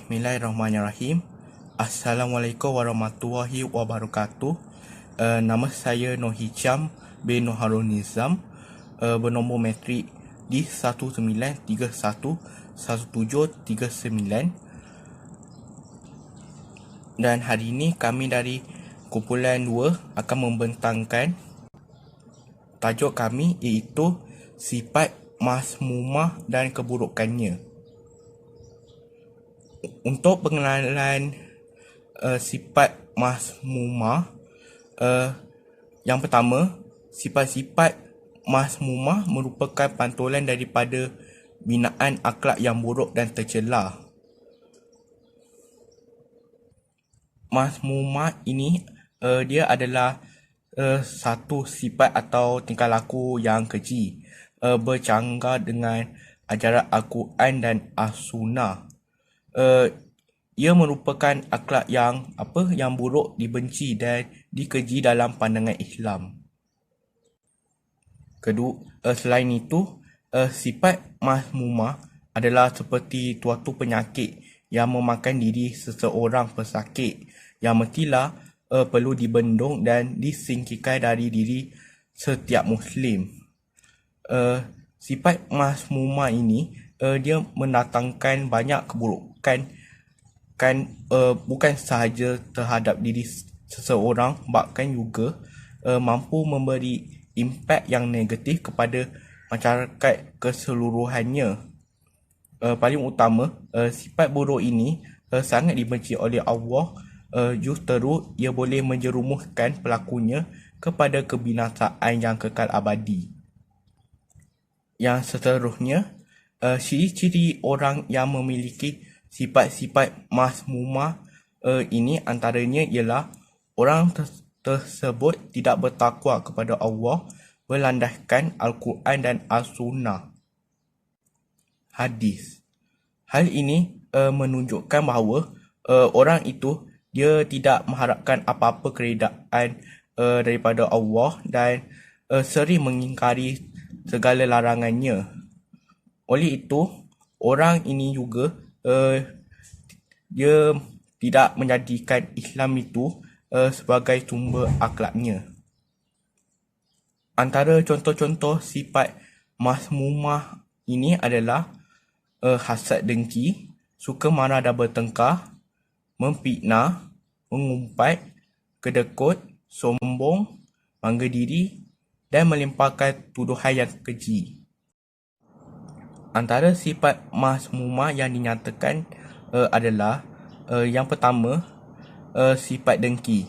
Bismillahirrahmanirrahim. Assalamualaikum warahmatullahi wabarakatuh. Nama saya Noh Hicham bin Noh Harun Nizam, bernombor metrik di 19311739. Dan hari ini kami dari kumpulan 2 akan membentangkan tajuk kami, iaitu sifat mazmumah dan keburukannya. Untuk pengenalan sifat mazmumah, yang pertama, sifat-sifat mazmumah merupakan pantulan daripada binaan akhlak yang buruk dan tercela. Mazmumah ini dia adalah satu sifat atau tingkah laku yang keji, bercanggah dengan ajaran Al-Quran dan As-Sunnah. Ia merupakan akhlak yang buruk, dibenci dan dikeji dalam pandangan Islam. Selain itu, sifat mazmumah adalah seperti suatu penyakit yang memakan diri seseorang pesakit yang mestilah perlu dibendung dan disingkirkan dari diri setiap Muslim. Sifat mazmumah ini dia mendatangkan banyak keburukan, bukan sahaja terhadap diri seseorang, bahkan juga mampu memberi impak yang negatif kepada masyarakat keseluruhannya. Paling utama, sifat buruk ini sangat dibenci oleh Allah. Justeru ia boleh menjerumuskan pelakunya kepada kebinasaan yang kekal abadi. Yang seterusnya, ciri-ciri orang yang memiliki sifat-sifat mazmumah ini antaranya ialah orang tersebut tidak bertakwa kepada Allah, berlandaskan Al-Quran dan As-Sunnah, hadis. Hal ini menunjukkan bahawa orang itu dia tidak mengharapkan apa-apa keredaan daripada Allah dan sering mengingkari segala larangannya. Oleh itu, orang ini juga dia tidak menjadikan Islam itu sebagai sumber akhlaknya. Antara contoh-contoh sifat mazmumah ini adalah hasad dengki, suka marah dan bertengkar, memfitnah, mengumpat, kedekut, sombong, bangga diri dan melimpahkan tuduhan yang keji. Antara sifat mazmumah yang dinyatakan adalah yang pertama, sifat dengki.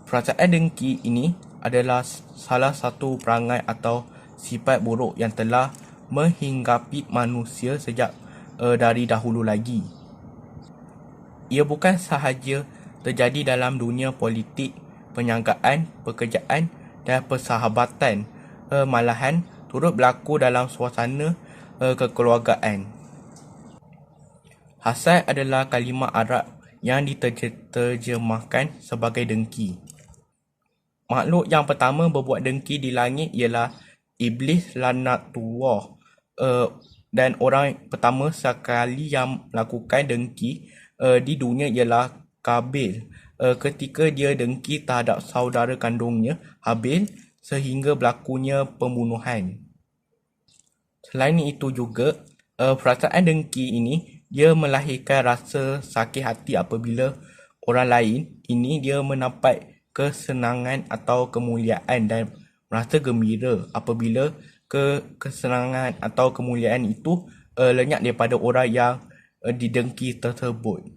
Perasaan dengki ini adalah salah satu perangai atau sifat buruk yang telah menghinggapi manusia sejak dari dahulu lagi. Ia bukan sahaja terjadi dalam dunia politik, perniagaan, pekerjaan dan persahabatan, malahan turut berlaku dalam suasana kekeluargaan. Hasad adalah kalimah Arab yang diterjemahkan sebagai dengki. Makhluk yang pertama berbuat dengki di langit ialah Iblis laknatullah, dan orang pertama sekali yang melakukan dengki di dunia ialah Kabil, ketika dia dengki terhadap saudara kandungnya Habil sehingga berlakunya pembunuhan. Selain itu juga, perasaan dengki ini dia melahirkan rasa sakit hati apabila orang lain ini dia mendapat kesenangan atau kemuliaan dan merasa gembira apabila kesenangan atau kemuliaan itu lenyap daripada orang yang didengki tersebut.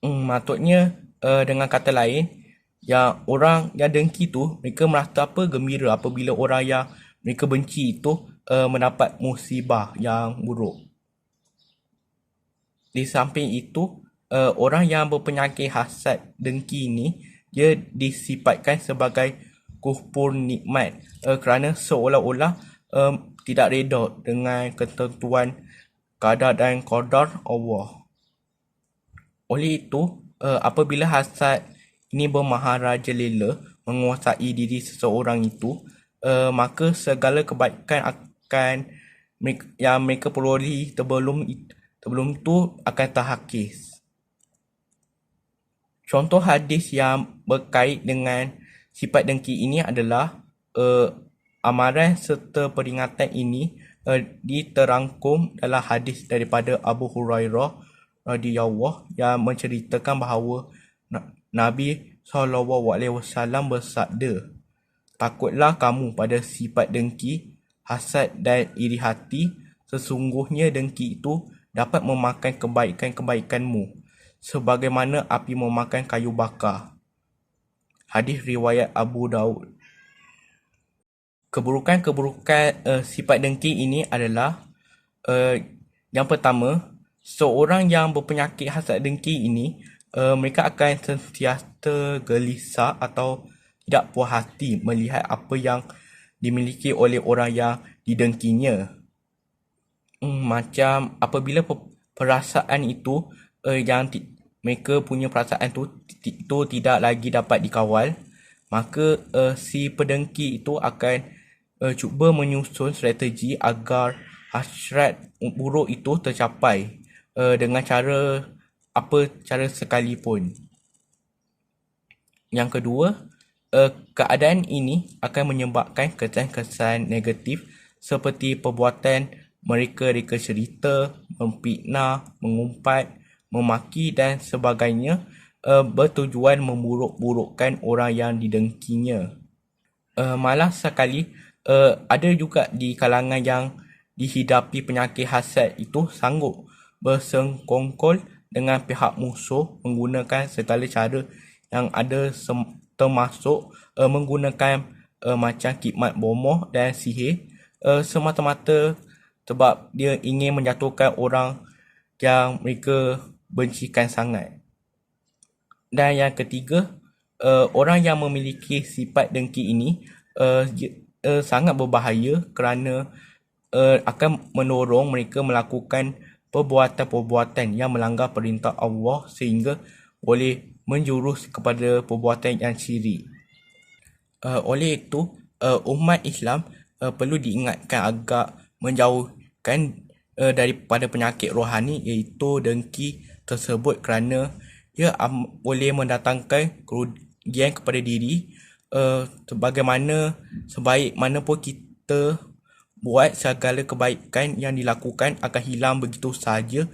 Maksudnya, dengan kata lain, yang orang yang dengki tu mereka merasa gembira apabila orang yang mereka benci itu mendapat musibah yang buruk. Di samping itu, orang yang berpenyakit hasad dengki ini dia disifatkan sebagai kufur nikmat, kerana seolah-olah tidak reda dengan ketentuan qadar dan qadar Allah. Oleh itu, apabila hasad ini bermaharajalela menguasai diri seseorang itu, maka segala kebaikan akan yang mereka peroleh sebelum sebelum tu akan terhakis. Contoh hadis yang berkait dengan sifat dengki ini adalah amaran serta peringatan ini diterangkum dalam hadis daripada Abu Hurairah radhiyallahu yang menceritakan bahawa Nabi SAW bersabda, "Takutlah kamu pada sifat dengki, hasad dan iri hati. Sesungguhnya dengki itu dapat memakan kebaikan-kebaikanmu, sebagaimana api memakan kayu bakar." Hadis riwayat Abu Daud. Keburukan-keburukan sifat dengki ini adalah yang pertama, seorang yang berpenyakit hasad dengki ini mereka akan sentiasa gelisah atau tidak puas hati melihat apa yang dimiliki oleh orang yang didengkinya. Macam apabila perasaan itu mereka punya perasaan itu tidak lagi dapat dikawal, maka si pedengki itu akan cuba menyusun strategi agar hasrat buruk itu tercapai dengan cara sekalipun. Yang kedua, keadaan ini akan menyebabkan kesan-kesan negatif seperti perbuatan mereka cerita, memfitnah, mengumpat, memaki dan sebagainya bertujuan memburuk-burukkan orang yang didengkinya. Malah sekali ada juga di kalangan yang dihidapi penyakit hasad itu sanggup bersengkongkol dengan pihak musuh menggunakan segala cara yang ada termasuk menggunakan macam khidmat bomoh dan sihir semata-mata sebab dia ingin menjatuhkan orang yang mereka bencikan sangat. Dan yang ketiga, orang yang memiliki sifat dengki ini sangat berbahaya kerana akan mendorong mereka melakukan perbuatan-perbuatan yang melanggar perintah Allah sehingga boleh menjurus kepada perbuatan yang syirik. Oleh itu, umat Islam perlu diingatkan agar menjauhkan daripada penyakit rohani iaitu dengki tersebut kerana ia boleh mendatangkan kerugian kepada diri sebaik mana pun kita buat segala kebaikan yang dilakukan akan hilang begitu sahaja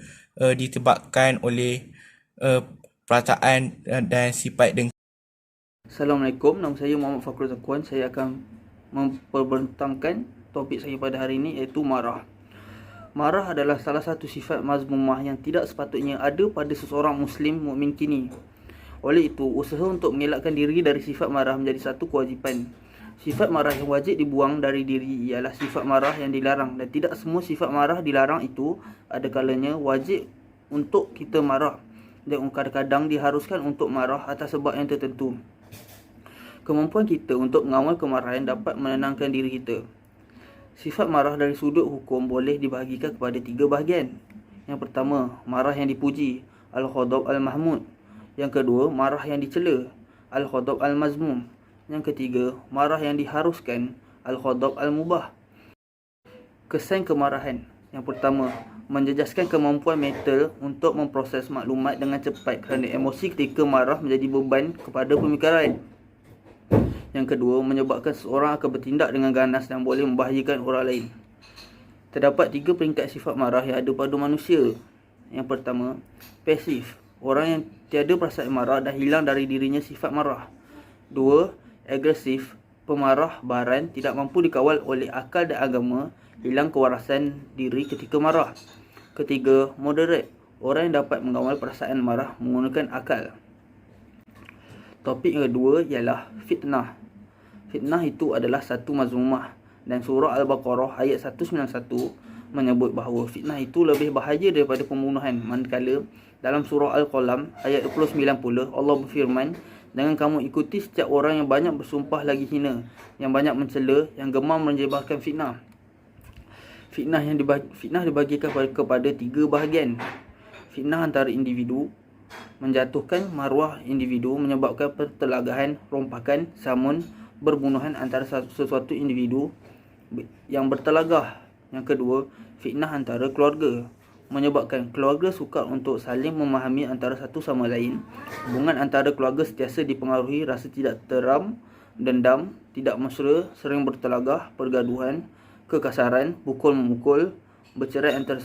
disebabkan oleh perasaan dan sifat dengki. Assalamualaikum, nama saya Muhammad Fakrul Zakwan. Saya akan memperbentangkan topik saya pada hari ini iaitu marah. Marah adalah salah satu sifat mazmumah yang tidak sepatutnya ada pada seseorang Muslim mukmin kini. Oleh itu, usaha untuk mengelakkan diri dari sifat marah menjadi satu kewajipan. Sifat marah yang wajib dibuang dari diri ialah sifat marah yang dilarang, dan tidak semua sifat marah dilarang itu ada kalanya wajib untuk kita marah, dan kadang-kadang diharuskan untuk marah atas sebab yang tertentu. Kemampuan kita untuk mengawal kemarahan dapat menenangkan diri kita. Sifat marah dari sudut hukum boleh dibahagikan kepada 3 bahagian. Yang pertama, marah yang dipuji, al-ghadab al-mahmud. Yang kedua, marah yang dicela, al-ghadab al-mazmum. Yang ketiga, marah yang diharuskan, al-ghadab al-mubah. Kesan kemarahan. Yang pertama, menjejaskan kemampuan mental untuk memproses maklumat dengan cepat kerana emosi ketika marah menjadi beban kepada pemikiran. Yang kedua, menyebabkan seseorang akan bertindak dengan ganas dan boleh membahayakan orang lain. Terdapat 3 peringkat sifat marah yang ada pada manusia. Yang pertama, pasif. Orang yang tiada perasaan marah dan hilang dari dirinya sifat marah. 2. Agresif. Pemarah baran tidak mampu dikawal oleh akal dan agama, hilang kewarasan diri ketika marah. Ketiga, moderate. Orang yang dapat mengawal perasaan marah menggunakan akal. Topik yang kedua ialah fitnah. Fitnah itu adalah satu mazmumah, dan surah Al-Baqarah ayat 191 menyebut bahawa fitnah itu lebih bahaya daripada pembunuhan. Manakala dalam surah Al-Qalam ayat 20-90 Allah berfirman, "Jangan kamu ikuti setiap orang yang banyak bersumpah lagi hina, yang banyak mencela, yang gemar menyebarkan fitnah." Fitnah dibagikan kepada 3 bahagian. Fitnah antara individu, menjatuhkan maruah individu, menyebabkan pertelagahan, rompakan, samun, berbunuhan antara sesuatu individu yang bertelagah. Yang kedua, fitnah antara keluarga. menyebabkan keluarga sukar untuk saling memahami antara satu sama lain. Hubungan antara keluarga sentiasa dipengaruhi rasa tidak teram, dendam, tidak mesra, sering bertelagah, pergaduhan, kekasaran, pukul-memukul, bercerai antara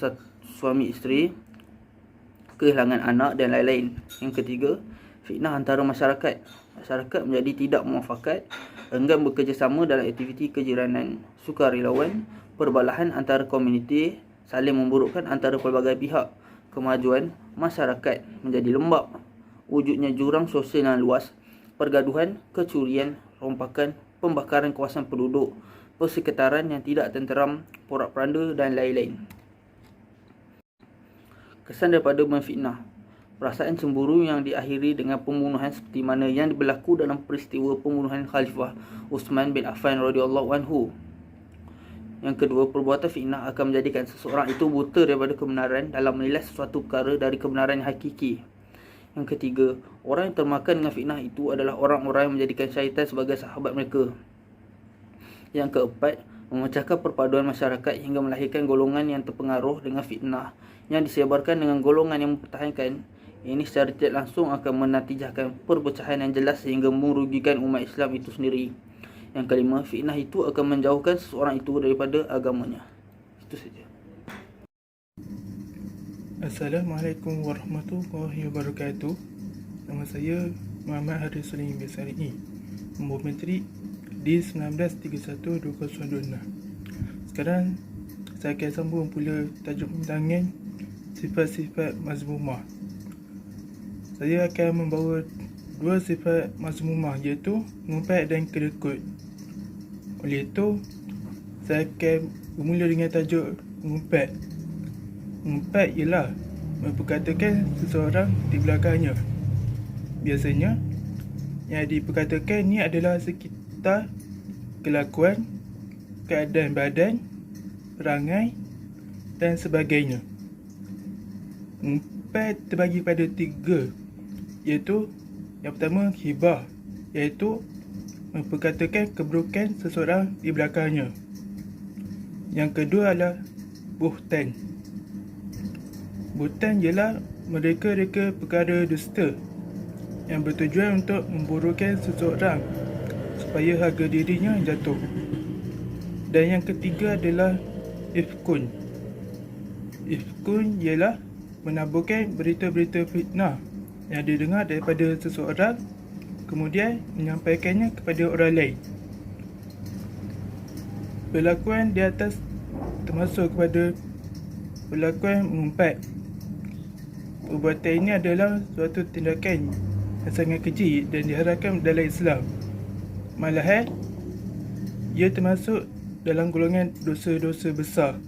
suami isteri, kehilangan anak dan lain-lain. Yang ketiga, fitnah antara masyarakat. Masyarakat menjadi tidak muafakat, enggan bekerjasama dalam aktiviti kejiranan, sukarelawan, perbalahan antara komuniti, saling memburukkan antara pelbagai pihak. Kemajuan masyarakat menjadi lembab, wujudnya jurang sosial yang luas, pergaduhan, kecurian, rompakan, pembakaran kawasan penduduk, persekitaran yang tidak tenteram, porak-poranda dan lain-lain. Kesan daripada memfitnah. Perasaan cemburu yang diakhiri dengan pembunuhan seperti mana yang berlaku dalam peristiwa pembunuhan Khalifah Uthman bin Affan radhiyallahu anhu. Yang kedua, perbuatan fitnah akan menjadikan seseorang itu buta daripada kebenaran dalam menilai sesuatu perkara dari kebenaran yang hakiki. Yang ketiga, orang yang termakan dengan fitnah itu adalah orang-orang yang menjadikan syaitan sebagai sahabat mereka. Yang keempat, memecahkan perpaduan masyarakat hingga melahirkan golongan yang terpengaruh dengan fitnah yang disebarkan dengan golongan yang mempertahankan. Ini secara tidak langsung akan menatijahkan perpecahan yang jelas sehingga merugikan umat Islam itu sendiri. Yang kelima, fitnah itu akan menjauhkan seseorang itu daripada agamanya. Itu saja. Assalamualaikum warahmatullahi wabarakatuh. Nama saya Muhammad Haris Salim Besari, Nombor Menteri D19312026. Sekarang saya akan sambung pula tajuk pembentangan sifat-sifat mazmumah. Saya akan membawa dua sifat mazmumah, iaitu ngumpat dan kedekut. Oleh itu, saya akan bermula dengan tajuk ngumpat. Ngumpat ialah memperkatakan seseorang di belakangnya. Biasanya, yang diperkatakan ni adalah sekitar kelakuan, keadaan badan, perangai dan sebagainya. Ngumpat terbagi pada tiga, iaitu yang pertama hibah, iaitu memperkatakan keburukan seseorang di belakangnya. Yang kedua adalah buhtan. Buhtan ialah mereka-reka perkara dusta yang bertujuan untuk memburukkan seseorang supaya harga dirinya jatuh. Dan yang ketiga adalah ifkun. Ifkun ialah menaburkan berita-berita fitnah yang didengar daripada seseorang, kemudian menyampaikannya kepada orang lain. Perlakuan di atas termasuk kepada perlakuan mengumpat. Perbuatan ini adalah suatu tindakan yang sangat keji dan diharamkan dalam Islam. Malahan, ia termasuk dalam golongan dosa-dosa besar.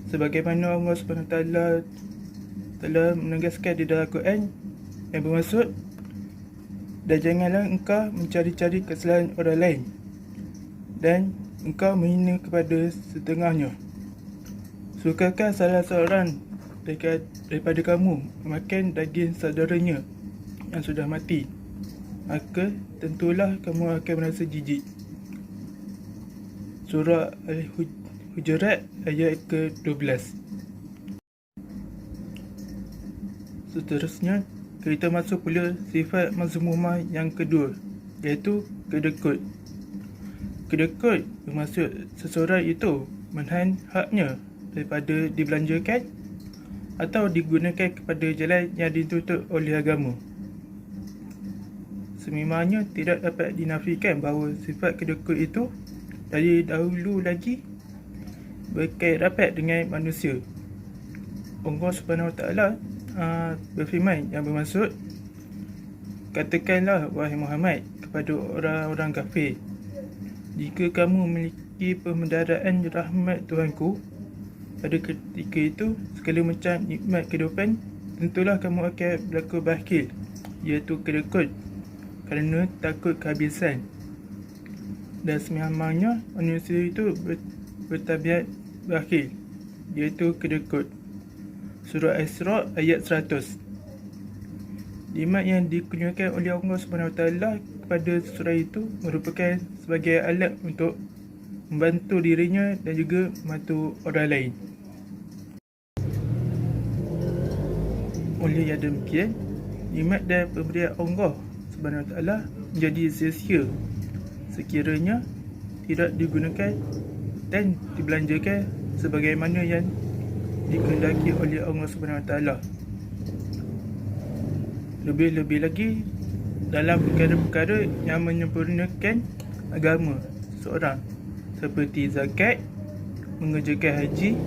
Sebagaimana Allah SWT telah menegaskan di dalam Al-Quran yang bermaksud, dan janganlah engkau mencari-cari kesalahan orang lain dan engkau menghina kepada setengahnya. Sukakah salah seorang daripada kamu memakan daging saudaranya yang sudah mati? Maka tentulah kamu akan merasa jijik. Surah Al-Hujurat ayat ke-12. Seterusnya, kita masuk pula sifat mazmumah yang kedua, iaitu kedekut. Kedekut bermaksud seseorang itu menahan haknya daripada dibelanjakan atau digunakan kepada jalan yang dituntut oleh agama. Sememangnya tidak dapat dinafikan bahawa sifat kedekut itu dari dahulu lagi berkait rapat dengan manusia. Allah SWT berfirman yang bermaksud, katakanlah wahai Muhammad kepada orang-orang kafir, jika kamu memiliki pemendaraan rahmat Tuhanku, pada ketika itu segala macam nikmat kehidupan tentulah kamu akan berlaku bakhil, iaitu kedekut, kerana takut kehabisan. Dan sememangnya manusia itu bertabiat bakhil, iaitu kedekut. Surah Isra ayat 100. Nikmat yang dikurniakan oleh Allah SWT kepada seseorang itu merupakan sebagai alat untuk membantu dirinya dan juga membantu orang lain. oleh yang demikian, nikmat dan pemberian Allah Subhanahu Wa Taala menjadi sia-sia sekiranya tidak digunakan dan dibelanjakan sebagaimana yang dikehendaki oleh Allah Subhanahu Wa Taala. Lebih-lebih lagi dalam perkara-perkara yang menyempurnakan agama seorang seperti zakat, mengerjakan haji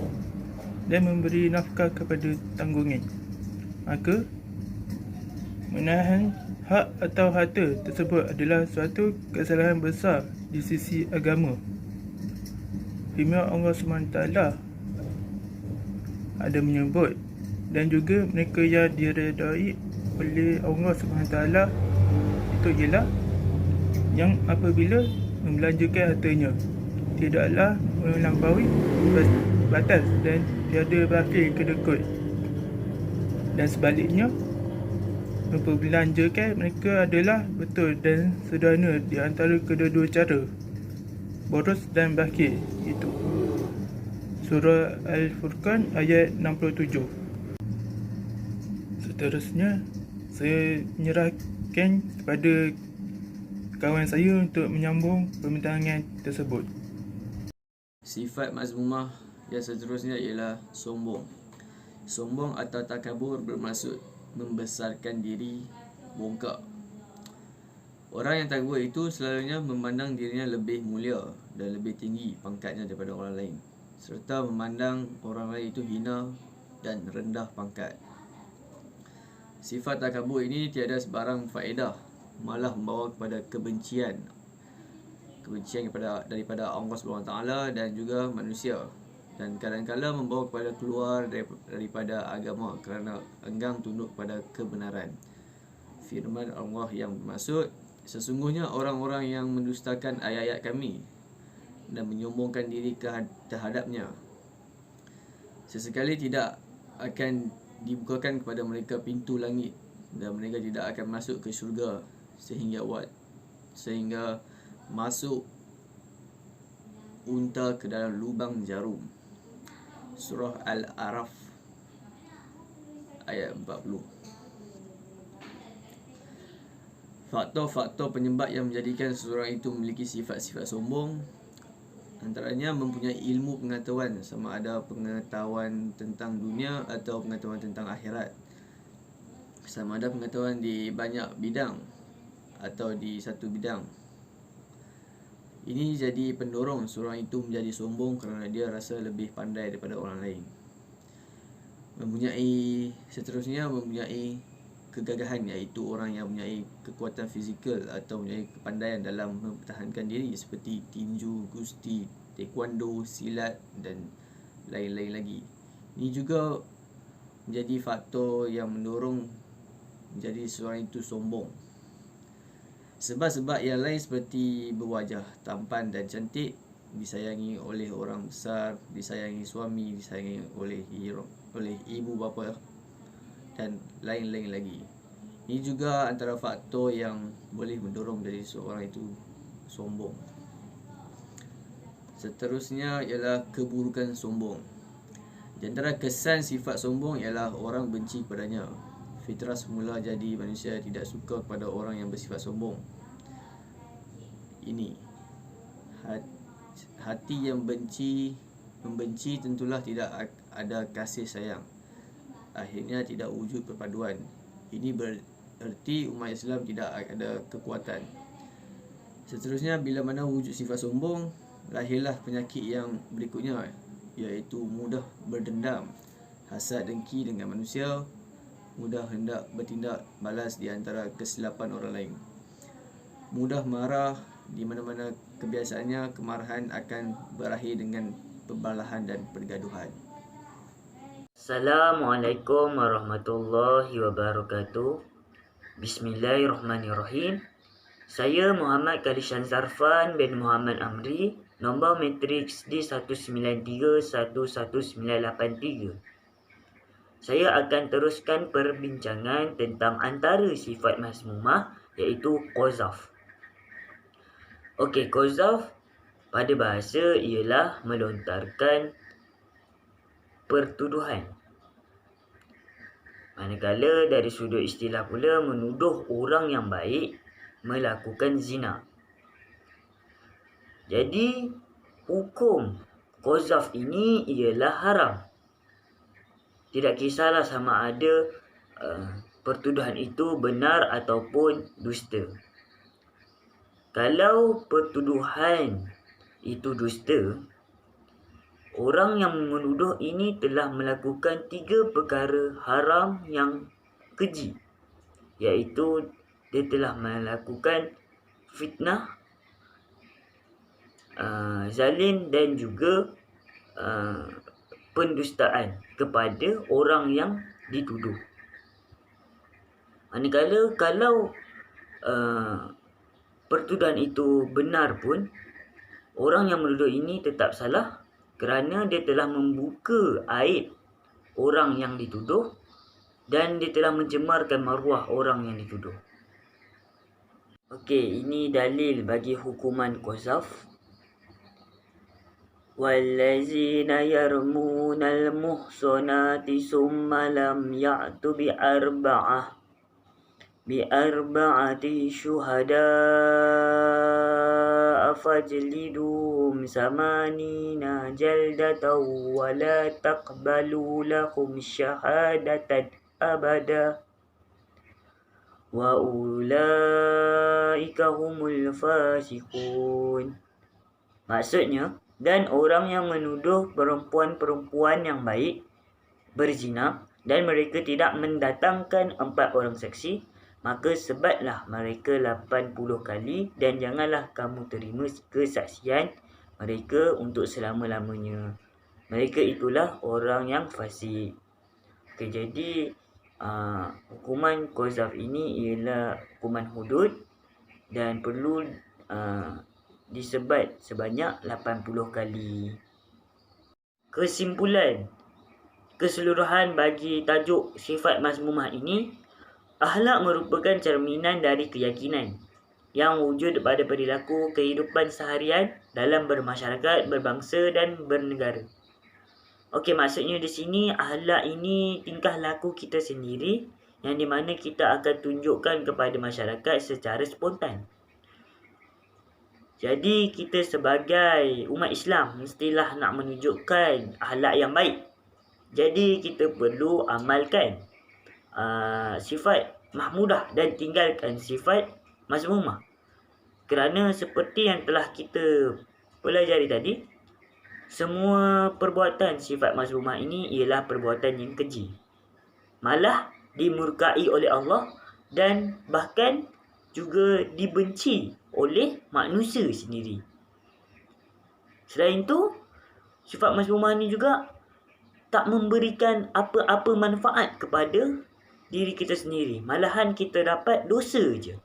dan memberi nafkah kepada tanggungan. Maka menahan hak atau harta tersebut adalah suatu kesalahan besar di sisi agama. Firman Allah SWT ada menyebut, dan juga mereka yang diredai oleh Allah SWT itu ialah yang apabila membelanjakan hartanya tidaklah melampaui batas dan tiada bakhil kedekut, dan sebaliknya memperbelanjakan mereka adalah betul dan sederhana di antara kedua-dua cara, boros dan bakhil. Itu Surah Al-Furqan ayat 67. Seterusnya saya menyerahkan kepada kawan saya untuk menyambung perbincangan tersebut. Sifat mazmumah yang seterusnya ialah sombong. Sombong atau takabur bermaksud membesarkan diri, bongkak. Orang yang takabur itu selalunya memandang dirinya lebih mulia dan lebih tinggi pangkatnya daripada orang lain, serta memandang orang lain itu hina dan rendah pangkat. Sifat takabur ini tiada sebarang faedah, malah membawa kepada kebencian daripada Allah SWT dan juga manusia, dan kadang-kala membawa kepada keluar daripada agama kerana enggan tunduk pada kebenaran. Firman Allah yang bermaksud, sesungguhnya orang-orang yang mendustakan ayat-ayat kami dan menyombongkan diri terhadapnya, sesekali tidak akan dibukakan kepada mereka pintu langit, dan mereka tidak akan masuk ke syurga sehingga masuk unta ke dalam lubang jarum. Surah Al-A'raf ayat 40. Faktor-faktor penyebab yang menjadikan seseorang itu memiliki sifat-sifat sombong antaranya mempunyai ilmu pengetahuan, sama ada pengetahuan tentang dunia atau pengetahuan tentang akhirat, sama ada pengetahuan di banyak bidang atau di satu bidang. Ini jadi pendorong seorang itu menjadi sombong kerana dia rasa lebih pandai daripada orang lain. Seterusnya mempunyai kegagahan, iaitu orang yang mempunyai kekuatan fizikal atau mempunyai kepandaian dalam mempertahankan diri seperti tinju, gusti, taekwondo, silat dan lain-lain lagi. Ini juga menjadi faktor yang mendorong menjadi seorang itu sombong. Sebab-sebab yang lain seperti berwajah tampan dan cantik, disayangi oleh orang besar, disayangi suami, disayangi oleh ibu bapa dan lain-lain lagi. Ini juga antara faktor yang boleh mendorong dari seorang itu sombong. Seterusnya ialah keburukan sombong. Di antara kesan sifat sombong ialah orang benci kepadanya. Fitrah semula jadi manusia tidak suka kepada orang yang bersifat sombong. Ini hati yang membenci tentulah tidak ada kasih sayang. Akhirnya tidak wujud perpaduan. Ini bererti umat Islam tidak ada kekuatan. Seterusnya, bila mana wujud sifat sombong, lahirlah penyakit yang berikutnya, iaitu mudah berdendam, hasad dengki dengan manusia, mudah hendak bertindak balas di antara kesilapan orang lain, mudah marah, di mana-mana kebiasaannya kemarahan akan berakhir dengan pembalahan dan pergaduhan. Assalamualaikum warahmatullahi wabarakatuh. Bismillahirrahmanirrahim. Saya Muhammad Kalishan Zarfan bin Muhammad Amri, nombor matriks D193111983. Saya akan teruskan perbincangan tentang antara sifat mazmumah, iaitu qazaf. Okey, qazaf pada bahasa ialah melontarkan pertuduhan. Manakala dari sudut istilah pula menuduh orang yang baik melakukan zina. Jadi hukum qazaf ini ialah haram. Tidak kisahlah sama ada pertuduhan itu benar ataupun dusta. Kalau pertuduhan itu dusta, orang yang menuduh ini telah melakukan 3 perkara haram yang keji, iaitu dia telah melakukan fitnah, zalin dan juga pendustaan kepada orang yang dituduh. Manakala kalau pertuduhan itu benar pun, orang yang menuduh ini tetap salah kerana dia telah membuka aib orang yang dituduh dan dia telah mencemarkan maruah orang yang dituduh. Okey, ini dalil bagi hukuman qazaf. وَالَّذِينَ يَرْمُونَ الْمُحْصَنَاتِ ثُمَّ لَمْ يَأْتُوا بِأَرْبَعَةِ شُهَدَاءَ فَاجْلِدُوهُمْ 80 جَلْدَةً وَلَا تَقْبَلُوا لَهُمْ شَهَادَةً أَبَدًا وَأُولَئِكَ هُمُ الْفَاسِقُونَ. Maksudnya, dan orang yang menuduh perempuan-perempuan yang baik berzina dan mereka tidak mendatangkan 4 orang saksi, maka sebatlah mereka 80 kali dan janganlah kamu terima kesaksian mereka untuk selama-lamanya. Mereka itulah orang yang fasik. Okay, jadi hukuman qazaf ini ialah hukuman hudud dan perlu disebat sebanyak 80 kali. Kesimpulan keseluruhan bagi tajuk sifat mazmumah ini, akhlak merupakan cerminan dari keyakinan yang wujud pada perilaku kehidupan seharian dalam bermasyarakat, berbangsa dan bernegara. Okey, maksudnya di sini akhlak ini tingkah laku kita sendiri yang di mana kita akan tunjukkan kepada masyarakat secara spontan. Jadi kita sebagai umat Islam mestilah nak menunjukkan akhlak yang baik. Jadi kita perlu amalkan sifat mahmudah dan tinggalkan sifat mazmumah. Kerana seperti yang telah kita pelajari tadi, semua perbuatan sifat mazmumah ini ialah perbuatan yang keji, malah dimurkai oleh Allah dan bahkan juga dibenci oleh manusia sendiri. Selain itu, sifat mazmumah ini juga tak memberikan apa-apa manfaat kepada diri kita sendiri. Malahan kita dapat dosa je.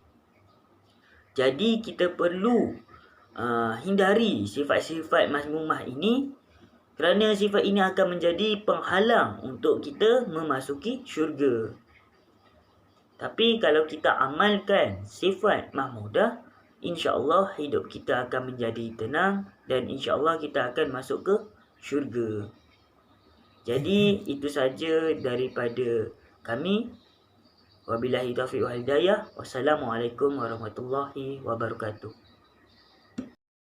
Jadi kita perlu hindari sifat-sifat mazmumah ini kerana sifat ini akan menjadi penghalang untuk kita memasuki syurga. Tapi kalau kita amalkan sifat mahmudah, insya-Allah hidup kita akan menjadi tenang dan insya-Allah kita akan masuk ke syurga. Jadi itu saja daripada kami. Wabillahi taufiq wal hidayah. Wassalamualaikum warahmatullahi wabarakatuh.